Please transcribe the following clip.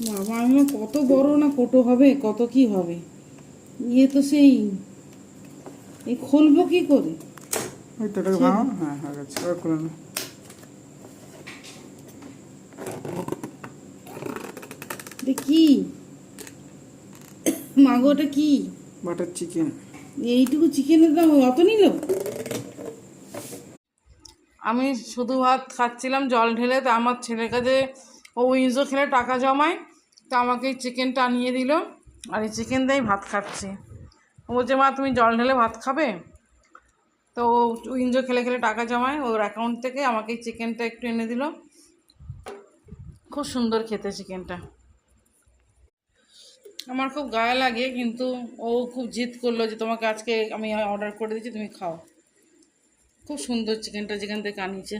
বাবা আমার কত বড় না কোটো হবে, কত কি হবে। ইয়ে তো সেই এই খুলবো কি করে? ওই তো ওটাকে ভাঙো। হ্যাঁ হয়ে গেছে, এবার খুলে নাও। এটা কি মাগো, ওটা কি? Butter chicken. এইটুকু চিকেনের দাম অত নিল? আমি শুধু ভাত খাচ্ছিলাম জল ঢেলে, তা আমার ছেলের কাছে ও উইন্সো খেলে টাকা জমায়, তা আমাকে এই চিকেনটা আনিয়ে দিল, আর এই চিকেন দিয়েই ভাত খাচ্ছি। ও বলছে মা তুমি জল ঢেলে ভাত খাবে, তো ও উইন্সো খেলে খেলে টাকা জমায়, ওর অ্যাকাউন্ট থেকে আমাকে এই চিকেনটা একটু এনে দিল। খুব সুন্দর খেতে চিকেনটা, আমার খুব গায়ে লাগে, কিন্তু ও খুব জিদ করলো যে তোমাকে আজকে আমি অর্ডার করে দিচ্ছি, তুমি খাও। খুব সুন্দর চিকেনটা যেখান থেকে আনিয়েছে।